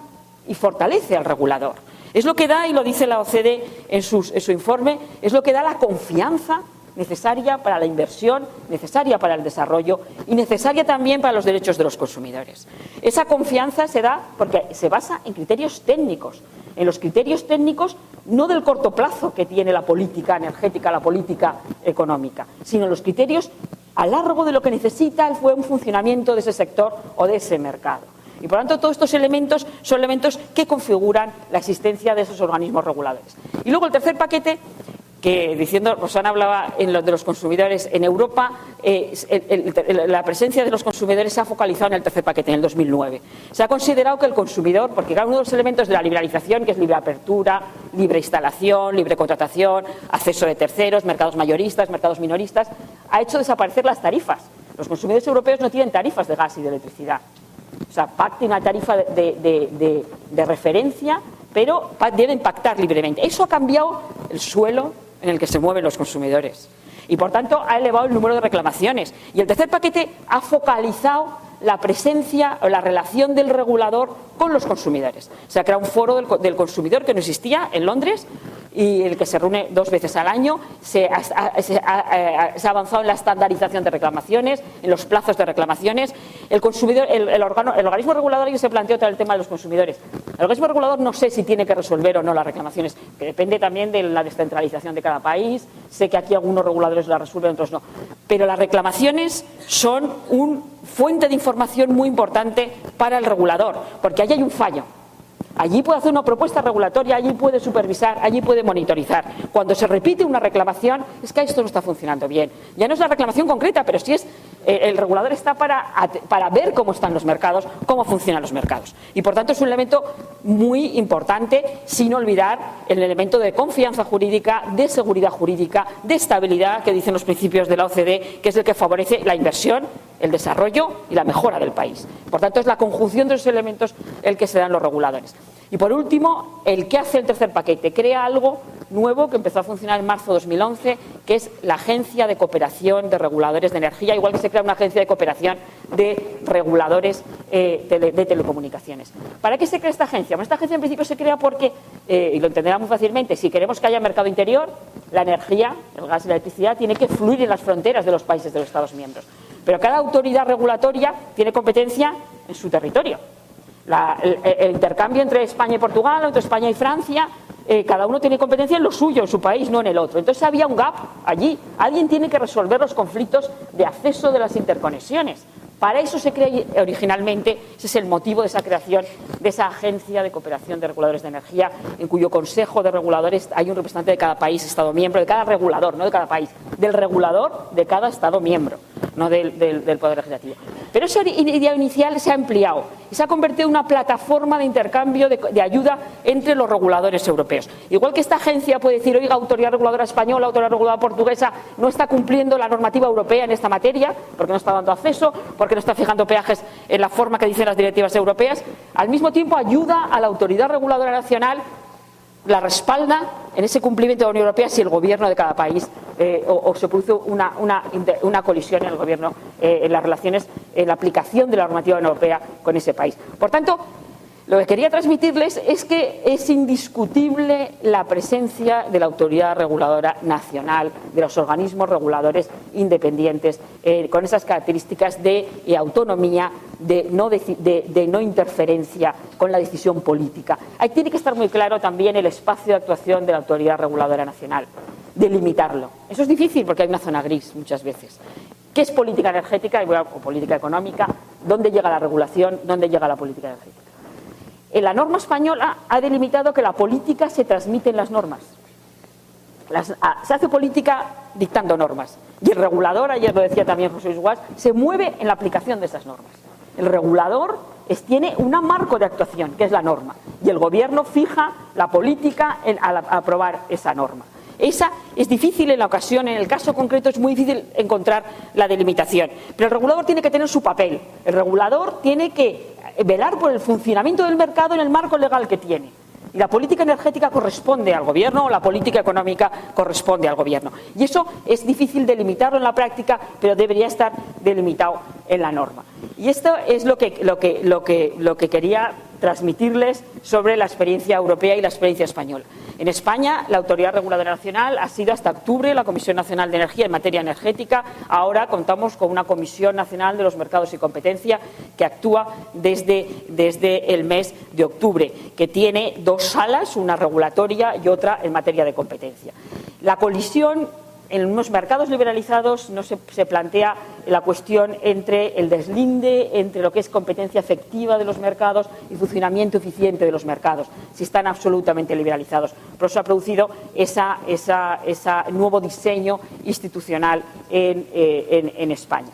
y fortalece al regulador. Es lo que da, y lo dice la OCDE en su informe, es lo que da la confianza necesaria para la inversión, necesaria para el desarrollo y necesaria también para los derechos de los consumidores. Esa confianza se da porque se basa en criterios técnicos, en los criterios técnicos no del corto plazo que tiene la política energética, la política económica, sino en los criterios a largo de lo que necesita el buen funcionamiento de ese sector o de ese mercado. Y por lo tanto, todos estos elementos son elementos que configuran la existencia de esos organismos reguladores. Y luego el tercer paquete, que diciendo, Rosana hablaba en lo de los consumidores en Europa, la presencia de los consumidores se ha focalizado en el tercer paquete, en el 2009. Se ha considerado que el consumidor, porque cada uno de los elementos de la liberalización, que es libre apertura, libre instalación, libre contratación, acceso de terceros, mercados mayoristas, mercados minoristas, ha hecho desaparecer las tarifas. Los consumidores europeos no tienen tarifas de gas y de electricidad. O sea, pacten una tarifa de referencia, pero deben pactar libremente. Eso ha cambiado el suelo en el que se mueven los consumidores y, por tanto, ha elevado el número de reclamaciones. Y el tercer paquete ha focalizado la presencia o la relación del regulador con los consumidores. Se ha creado un foro del consumidor que no existía en Londres y el que se reúne 2 veces al año. Se ha avanzado en la estandarización de reclamaciones, en los plazos de reclamaciones. El organismo regulador se planteó el tema de los consumidores. El organismo regulador no sé si tiene que resolver o no las reclamaciones, que depende también de la descentralización de cada país. Sé que aquí algunos reguladores las resuelven, otros no. Pero las reclamaciones son una fuente de información muy importante para el regulador, porque allí hay un fallo. Allí puede hacer una propuesta regulatoria, allí puede supervisar, allí puede monitorizar. Cuando se repite una reclamación, es que esto no está funcionando bien. Ya no es la reclamación concreta, pero sí es el regulador está para ver cómo están los mercados, cómo funcionan los mercados. Y por tanto es un elemento muy importante, sin olvidar el elemento de confianza jurídica, de seguridad jurídica, de estabilidad, que dicen los principios de la OCDE, que es el que favorece la inversión, el desarrollo y la mejora del país. Por tanto, es la conjunción de esos elementos el que se dan los reguladores. Y por último, el que hace el tercer paquete, crea algo nuevo que empezó a funcionar en marzo de 2011, que es la Agencia de Cooperación de Reguladores de Energía, igual que se crea una agencia de cooperación de reguladores de telecomunicaciones. ¿Para qué se crea esta agencia? Bueno, esta agencia en principio se crea porque, y lo entenderá muy fácilmente, si queremos que haya mercado interior, La energía, el gas y la electricidad, tiene que fluir en las fronteras de los países de los Estados miembros. Pero cada autoridad regulatoria tiene competencia en su territorio. El intercambio entre España y Portugal, entre España y Francia, cada uno tiene competencia en lo suyo, en su país, no en el otro. Entonces había un gap allí. Alguien tiene que resolver los conflictos de acceso de las interconexiones. Para eso se crea originalmente, ese es el motivo de esa creación de esa Agencia de Cooperación de Reguladores de Energía, en cuyo Consejo de Reguladores hay un representante de cada país, Estado miembro, de cada regulador, no de cada país, del regulador de cada Estado miembro, no del Poder Legislativo. Pero esa idea inicial se ha ampliado y se ha convertido en una plataforma de intercambio de ayuda entre los reguladores europeos. Igual que esta agencia puede decir, oiga, autoridad reguladora española, autoridad reguladora portuguesa, no está cumpliendo la normativa europea en esta materia, porque no está dando acceso, porque no está fijando peajes en la forma que dicen las directivas europeas, al mismo tiempo ayuda a la autoridad reguladora nacional, la respalda en ese cumplimiento de la Unión Europea si el gobierno de cada país o se produce una colisión en el gobierno, en las relaciones, en la aplicación de la normativa europea con ese país. Por tanto, lo que quería transmitirles es que es indiscutible la presencia de la autoridad reguladora nacional, de los organismos reguladores independientes, con esas características de autonomía, de no interferencia con la decisión política. Ahí tiene que estar muy claro también el espacio de actuación de la autoridad reguladora nacional, delimitarlo. Eso es difícil porque hay una zona gris muchas veces. ¿Qué es política energética o política económica? ¿Dónde llega la regulación? ¿Dónde llega la política energética? La norma española ha delimitado que la política se transmite en las normas. Se hace política dictando normas. Y el regulador, ayer lo decía también José Luis Guas, se mueve en la aplicación de esas normas. El regulador tiene un marco de actuación, que es la norma. Y el gobierno fija la política al aprobar esa norma. Esa es difícil en la ocasión, en el caso concreto es muy difícil encontrar la delimitación. Pero el regulador tiene que tener su papel. El regulador tiene que velar por el funcionamiento del mercado en el marco legal que tiene. Y la política energética corresponde al gobierno o la política económica corresponde al gobierno. Y eso es difícil delimitarlo en la práctica, pero debería estar delimitado en la norma. Y esto es lo que quería transmitirles sobre la experiencia europea y la experiencia española. En España, la Autoridad Reguladora Nacional ha sido hasta octubre la Comisión Nacional de Energía en materia energética. Ahora contamos con una Comisión Nacional de los Mercados y Competencia que actúa desde el mes de octubre, que tiene dos salas, una regulatoria y otra en materia de competencia. La colisión en unos mercados liberalizados no se plantea la cuestión entre el deslinde entre lo que es competencia efectiva de los mercados y funcionamiento eficiente de los mercados, si están absolutamente liberalizados. Por eso ha producido ese nuevo diseño institucional en España.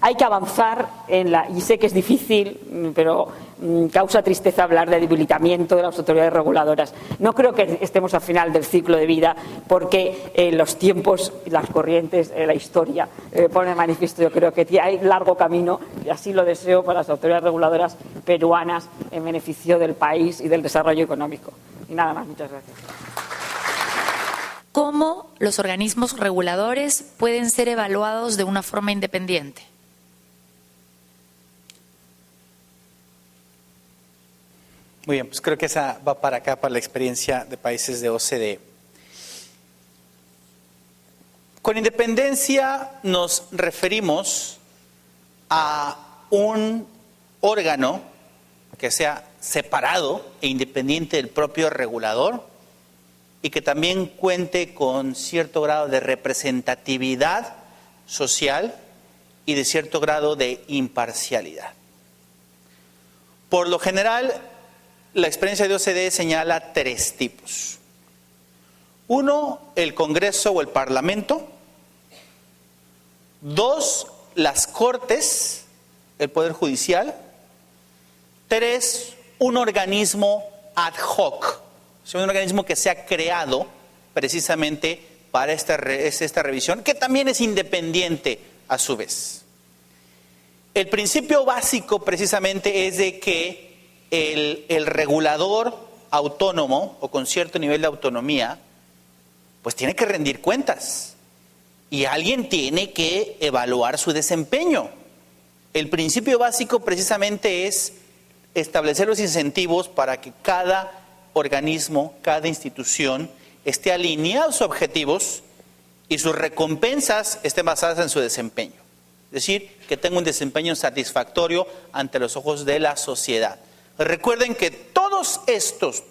Hay que avanzar y sé que es difícil, pero causa tristeza hablar de debilitamiento de las autoridades reguladoras. No creo que estemos al final del ciclo de vida, porque los tiempos, las corrientes, la historia ponen de manifiesto. Yo creo que hay largo camino, y así lo deseo para las autoridades reguladoras peruanas en beneficio del país y del desarrollo económico. Y nada más, muchas gracias. ¿Cómo los organismos reguladores pueden ser evaluados de una forma independiente? Muy bien, pues creo que esa va para acá, para la experiencia de países de OCDE. Con independencia nos referimos a un órgano que sea separado e independiente del propio regulador y que también cuente con cierto grado de representatividad social y de cierto grado de imparcialidad. Por lo general, la experiencia de OCDE señala tres tipos. Uno, el Congreso o el Parlamento. Dos, las Cortes, el Poder Judicial. Tres, un organismo ad hoc, un organismo que se ha creado precisamente para esta revisión, que también es independiente a su vez. El principio básico precisamente es de que el regulador autónomo o con cierto nivel de autonomía, pues tiene que rendir cuentas y alguien tiene que evaluar su desempeño. El principio básico precisamente es establecer los incentivos para que cada organismo, cada institución esté alineado a sus objetivos y sus recompensas estén basadas en su desempeño. Es decir, que tenga un desempeño satisfactorio ante los ojos de la sociedad. Recuerden que todos estos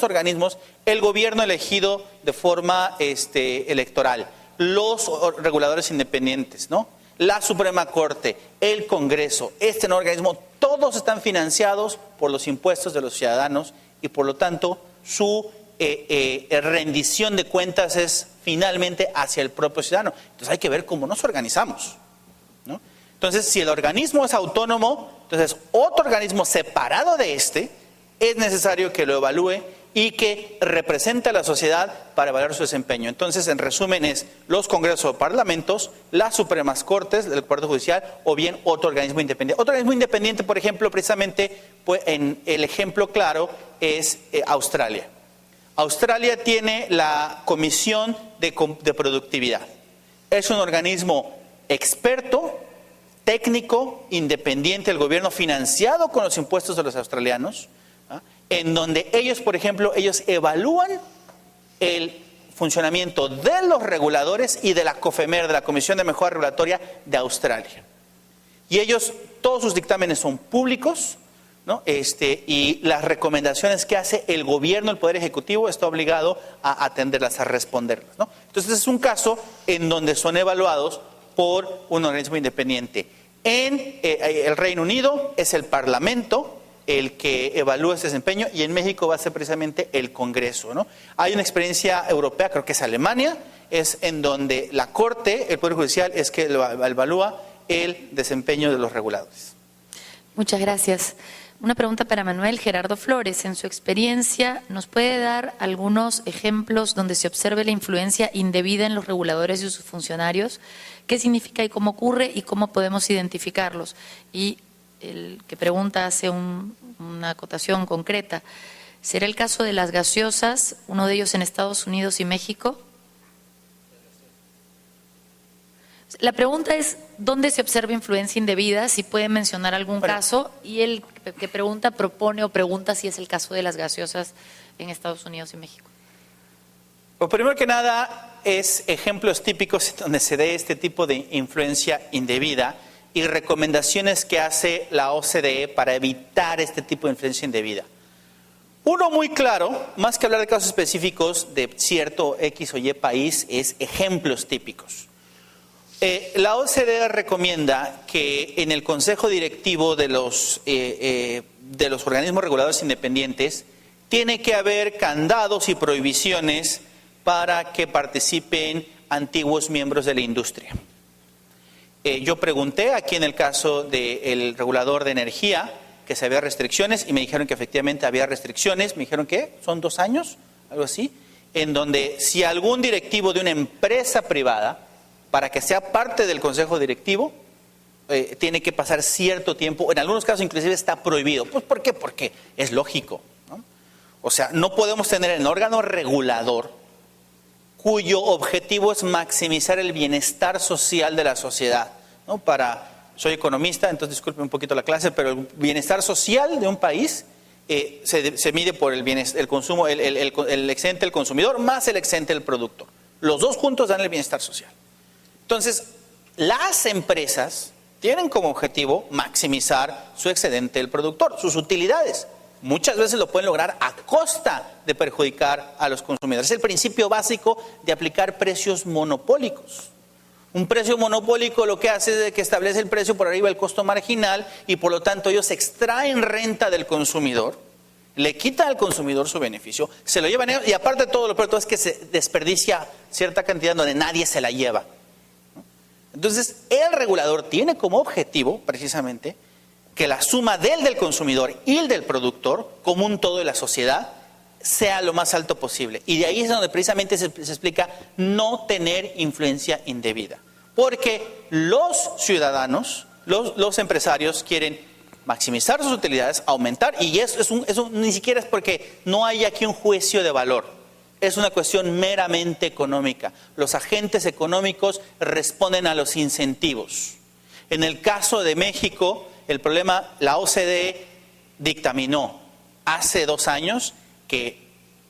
organismos, el gobierno elegido de forma electoral, los reguladores independientes, ¿no?, la Suprema Corte, el Congreso, este nuevo organismo, todos están financiados por los impuestos de los ciudadanos y por lo tanto su rendición de cuentas es finalmente hacia el propio ciudadano. Entonces hay que ver cómo nos organizamos, ¿no? Entonces, si el organismo es autónomo, entonces otro organismo separado de es necesario que lo evalúe y que represente a la sociedad para evaluar su desempeño. Entonces, en resumen, es los congresos o parlamentos, las Supremas Cortes del Poder Judicial o bien otro organismo independiente. Otro organismo independiente, por ejemplo, precisamente, pues, en el ejemplo claro es Australia. Australia tiene la Comisión de Productividad. Es un organismo experto, técnico, independiente del gobierno, financiado con los impuestos de los australianos, en donde ellos, por ejemplo, ellos evalúan el funcionamiento de los reguladores y de la COFEMER, de la Comisión de Mejora Regulatoria de Australia. Y ellos, todos sus dictámenes son públicos, ¿no? Y las recomendaciones que hace el gobierno, el Poder Ejecutivo, está obligado a atenderlas, a responderlas, ¿no? Entonces, es un caso en donde son evaluados por un organismo independiente. En el Reino Unido es el Parlamento el que evalúa ese desempeño y en México va a ser precisamente el Congreso, ¿no? Hay una experiencia europea, creo que es Alemania, es en donde la Corte, el Poder Judicial, es que evalúa el desempeño de los reguladores. Muchas gracias. Una pregunta para Manuel. Gerardo Flores, en su experiencia, ¿nos puede dar algunos ejemplos donde se observe la influencia indebida en los reguladores y sus funcionarios? ¿Qué significa y cómo ocurre y cómo podemos identificarlos? Y el que pregunta hace una acotación concreta. ¿Será el caso de las gaseosas, uno de ellos en Estados Unidos y México? La pregunta es, ¿dónde se observa influencia indebida? Si puede mencionar algún caso. Y el que pregunta propone o pregunta si es el caso de las gaseosas en Estados Unidos y México. Pues primero que nada, es ejemplos típicos donde se dé este tipo de influencia indebida y recomendaciones que hace la OCDE para evitar este tipo de influencia indebida. Uno muy claro, más que hablar de casos específicos de cierto X o Y país, es ejemplos típicos. La OCDE recomienda que en el consejo directivo de los organismos reguladores independientes tiene que haber candados y prohibiciones para que participen antiguos miembros de la industria. Yo pregunté aquí en el caso del regulador de energía que si había restricciones y me dijeron que efectivamente había restricciones. Me dijeron que son 2 años, algo así, en donde si algún directivo de una empresa privada, para que sea parte del consejo directivo, tiene que pasar cierto tiempo, en algunos casos inclusive está prohibido. Pues ¿por qué? Porque es lógico, ¿no? O sea, no podemos tener un órgano regulador cuyo objetivo es maximizar el bienestar social de la sociedad, ¿no? Soy economista, entonces disculpen un poquito la clase, pero el bienestar social de un país se mide por el consumo, el excedente del consumidor más el excedente del productor. Los dos juntos dan el bienestar social. Entonces, las empresas tienen como objetivo maximizar su excedente del productor, sus utilidades. Muchas veces lo pueden lograr a costa de perjudicar a los consumidores. Es el principio básico de aplicar precios monopólicos. Un precio monopólico lo que hace es que establece el precio por arriba del costo marginal y por lo tanto ellos extraen renta del consumidor, le quitan al consumidor su beneficio, se lo llevan ellos y aparte de todo lo peor es que se desperdicia cierta cantidad donde nadie se la lleva. Entonces, el regulador tiene como objetivo, precisamente, que la suma del consumidor y el del productor, como un todo de la sociedad, sea lo más alto posible. Y de ahí es donde precisamente se explica no tener influencia indebida. Porque los ciudadanos, los empresarios quieren maximizar sus utilidades, aumentar, y eso ni siquiera es porque no hay aquí un juicio de valor. Es una cuestión meramente económica. Los agentes económicos responden a los incentivos. En el caso de México, el problema, la OCDE dictaminó hace 2 años que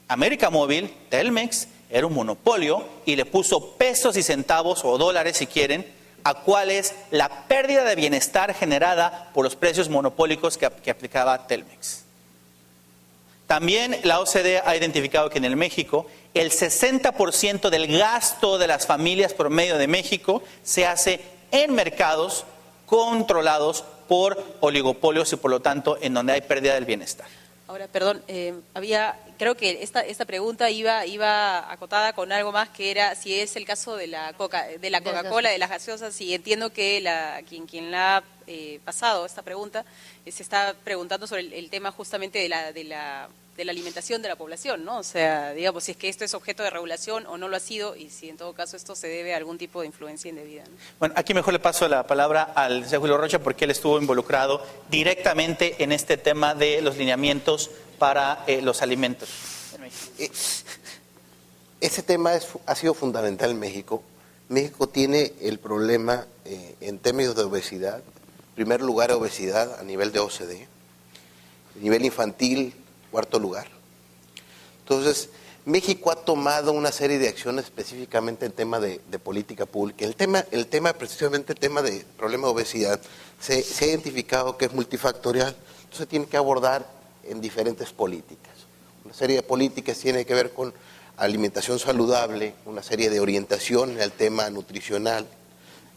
América Móvil, Telmex era un monopolio y le puso pesos y centavos o dólares si quieren a cuál es la pérdida de bienestar generada por los precios monopólicos que aplicaba Telmex. También la OCDE ha identificado que en el México el 60% del gasto de las familias promedio de México se hace en mercados controlados por oligopolios y por lo tanto en donde hay pérdida del bienestar. Ahora, perdón, creo que esta pregunta iba acotada con algo más que era si es el caso de la Coca-Cola, de las gaseosas, y entiendo que quien la ha pasado esta pregunta se está preguntando sobre el tema justamente de la alimentación de la población, ¿no? O sea, digamos, si es que esto es objeto de regulación o no lo ha sido, y si en todo caso esto se debe a algún tipo de influencia indebida, ¿no? Bueno, aquí mejor le paso la palabra al señor Julio Rocha porque él estuvo involucrado directamente en este tema de los lineamientos para los alimentos. Ese tema ha sido fundamental en México. México tiene el problema en términos de obesidad. En primer lugar, obesidad a nivel de OCDE. A nivel infantil, cuarto lugar. Entonces, México ha tomado una serie de acciones específicamente en tema de política pública. Precisamente el tema de problema de obesidad, se ha identificado que es multifactorial, entonces tiene que abordar en diferentes políticas. Una serie de políticas tiene que ver con alimentación saludable, una serie de orientación en el tema nutricional,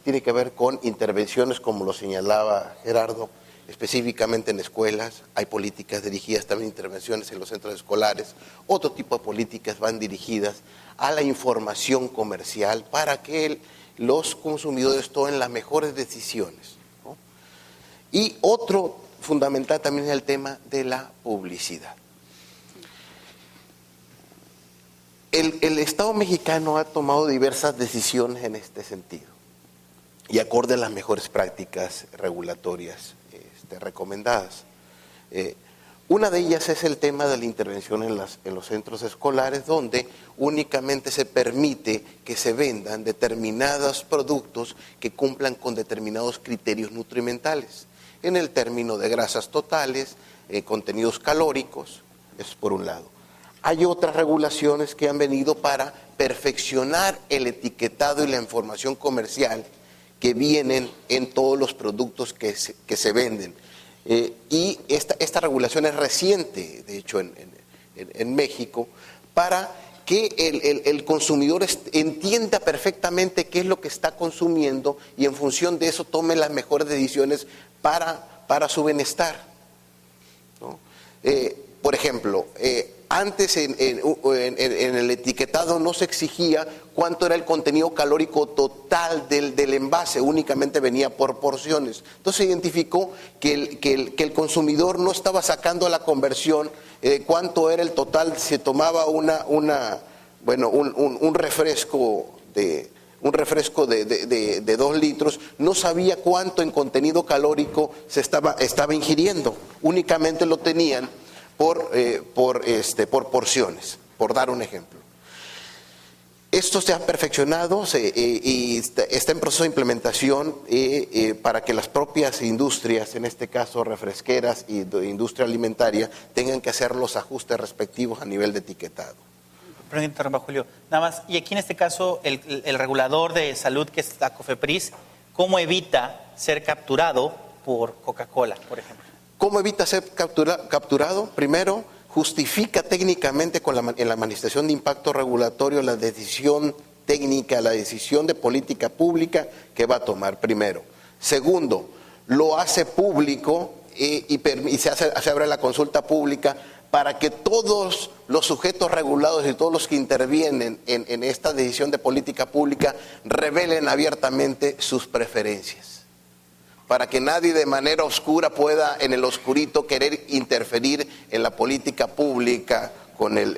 tiene que ver con intervenciones como lo señalaba Gerardo, específicamente en escuelas, hay políticas dirigidas también a intervenciones en los centros escolares, otro tipo de políticas van dirigidas a la información comercial para que los consumidores tomen las mejores decisiones, ¿no? Y otro fundamental también es el tema de la publicidad. El Estado mexicano ha tomado diversas decisiones en este sentido y acorde a las mejores prácticas regulatorias recomendadas. Una de ellas es el tema de la intervención en los centros escolares, donde únicamente se permite que se vendan determinados productos que cumplan con determinados criterios nutrimentales, en el término de grasas totales, contenidos calóricos, eso es por un lado. Hay otras regulaciones que han venido para perfeccionar el etiquetado y la información comercial que vienen en todos los productos que se venden. Y esta regulación es reciente, de hecho, en México, para que el consumidor entienda perfectamente qué es lo que está consumiendo y en función de eso tome las mejores decisiones para su bienestar, ¿no? Por ejemplo, antes en el etiquetado no se exigía cuánto era el contenido calórico total del envase, únicamente venía por porciones. Entonces se identificó que el consumidor no estaba sacando la conversión de cuánto era el total, se tomaba un refresco de 2 litros, no sabía cuánto en contenido calórico se estaba ingiriendo, únicamente lo tenían por porciones, por dar un ejemplo. Esto se ha perfeccionado y está en proceso de implementación para que las propias industrias, en este caso refresqueras y de industria alimentaria, tengan que hacer los ajustes respectivos a nivel de etiquetado. Perdón, interrumpa, Julio. Nada más, y aquí en este caso, el regulador de salud, que es la COFEPRIS, ¿cómo evita ser capturado por Coca-Cola, por ejemplo? ¿Cómo evita ser capturado? Primero, justifica técnicamente en la manifestación de impacto regulatorio la decisión técnica, la decisión de política pública que va a tomar, primero. Segundo, lo hace público y se abre la consulta pública para que todos los sujetos regulados y todos los que intervienen en esta decisión de política pública revelen abiertamente sus preferencias, para que nadie de manera oscura pueda en el oscurito querer interferir en la política pública con el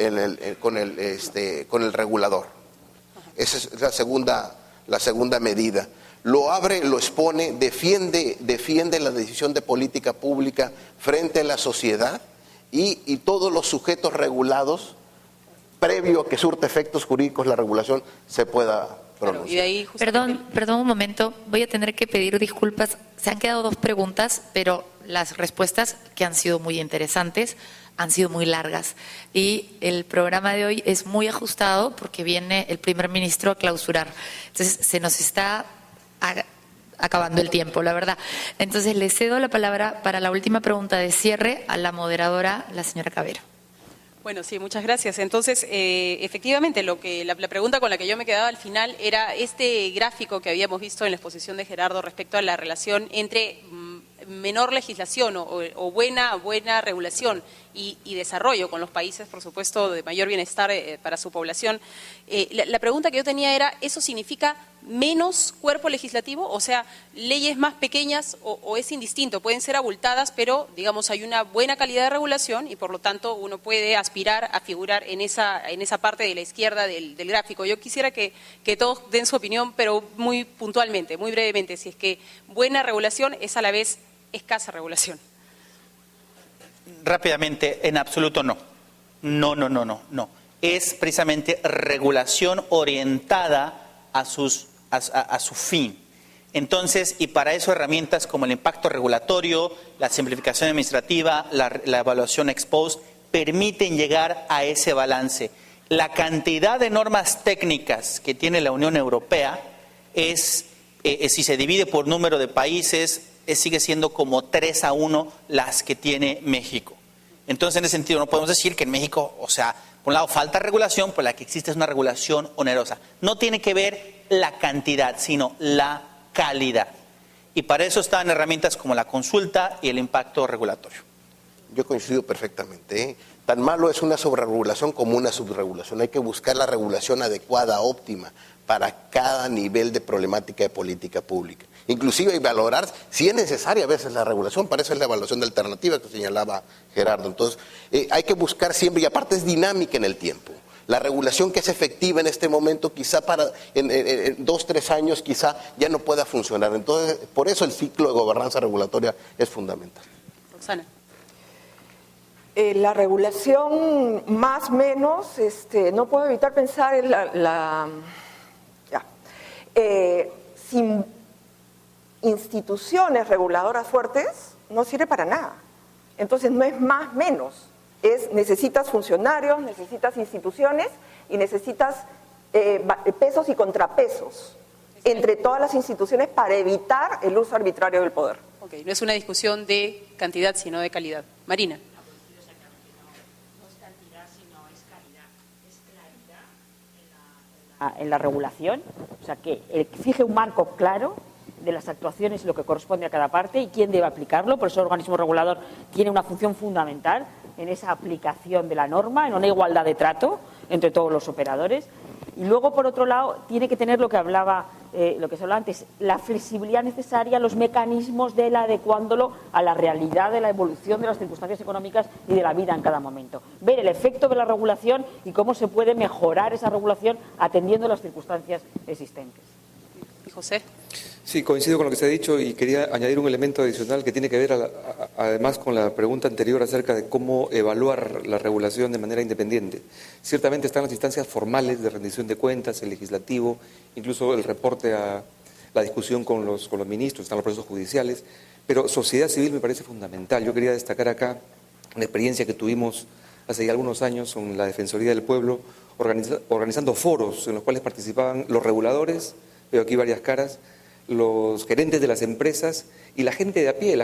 regulador. Esa es la segunda medida. Lo abre, lo expone, defiende la decisión de política pública frente a la sociedad y todos los sujetos regulados, previo a que surte efectos jurídicos la regulación, se pueda pronunciar. Y de ahí justamente... Perdón un momento, voy a tener que pedir disculpas. Se han quedado 2 preguntas, pero las respuestas que han sido muy interesantes. han sido muy largas. Y el programa de hoy es muy ajustado porque viene el primer ministro a clausurar. Entonces, se nos está acabando el tiempo, la verdad. Entonces, le cedo la palabra para la última pregunta de cierre a la moderadora, la señora Cavero. Bueno, sí, muchas gracias. Entonces, efectivamente, la pregunta con la que yo me quedaba al final era este gráfico que habíamos visto en la exposición de Gerardo respecto a la relación entre menor legislación o buena regulación y desarrollo con los países, por supuesto, de mayor bienestar para su población. La pregunta que yo tenía era, ¿eso significa menos cuerpo legislativo? O sea, leyes más pequeñas o es indistinto, pueden ser abultadas, pero digamos hay una buena calidad de regulación y por lo tanto uno puede aspirar a figurar en esa parte de la izquierda del gráfico. Yo quisiera que todos den su opinión, pero muy puntualmente, muy brevemente, si es que buena regulación es a la vez escasa regulación. Rápidamente, en absoluto no. No. Es precisamente regulación orientada a su fin. Entonces, y para eso herramientas como el impacto regulatorio, la simplificación administrativa, la evaluación ex post, permiten llegar a ese balance. La cantidad de normas técnicas que tiene la Unión Europea si se divide por número de países, sigue siendo como 3-1 las que tiene México. Entonces, en ese sentido, no podemos decir que en México, o sea, por un lado falta regulación, pero la que existe es una regulación onerosa. No tiene que ver la cantidad, sino la calidad. Y para eso están herramientas como la consulta y el impacto regulatorio. Yo coincido perfectamente, ¿eh? Tan malo es una sobreregulación como una subregulación. Hay que buscar la regulación adecuada, óptima, para cada nivel de problemática de política pública. Inclusive y valorar si es necesaria a veces la regulación, para eso es la evaluación de alternativa que señalaba Gerardo. Entonces, hay que buscar siempre, y aparte es dinámica en el tiempo. La regulación que es efectiva en este momento, quizá en 2-3 años, quizá ya no pueda funcionar. Entonces, por eso el ciclo de gobernanza regulatoria es fundamental. Roxana. La regulación más o menos, no puedo evitar pensar en sin instituciones reguladoras fuertes no sirve para nada. Entonces no es más menos, necesitas funcionarios, necesitas instituciones y necesitas pesos y contrapesos entre todas las instituciones para evitar el uso arbitrario del poder. Ok, no es una discusión de cantidad, sino de calidad. Marina. En la regulación, o sea, que fije un marco claro de las actuaciones y lo que corresponde a cada parte y quién debe aplicarlo. Por eso el organismo regulador tiene una función fundamental en esa aplicación de la norma, en una igualdad de trato entre todos los operadores. Y luego, por otro lado, tiene que tener lo que se hablaba antes, la flexibilidad necesaria, los mecanismos de adecuándolo a la realidad de la evolución de las circunstancias económicas y de la vida en cada momento. Ver el efecto de la regulación y cómo se puede mejorar esa regulación atendiendo las circunstancias existentes. ¿Y José? Sí, coincido con lo que se ha dicho y quería añadir un elemento adicional que tiene que ver además con la pregunta anterior acerca de cómo evaluar la regulación de manera independiente. Ciertamente están las instancias formales de rendición de cuentas, el legislativo, incluso el reporte a la discusión con los ministros, están los procesos judiciales, pero sociedad civil me parece fundamental. Yo quería destacar acá una experiencia que tuvimos hace ya algunos años con la Defensoría del Pueblo, organizando foros en los cuales participaban los reguladores, veo aquí varias caras, los gerentes de las empresas y la gente de a pie,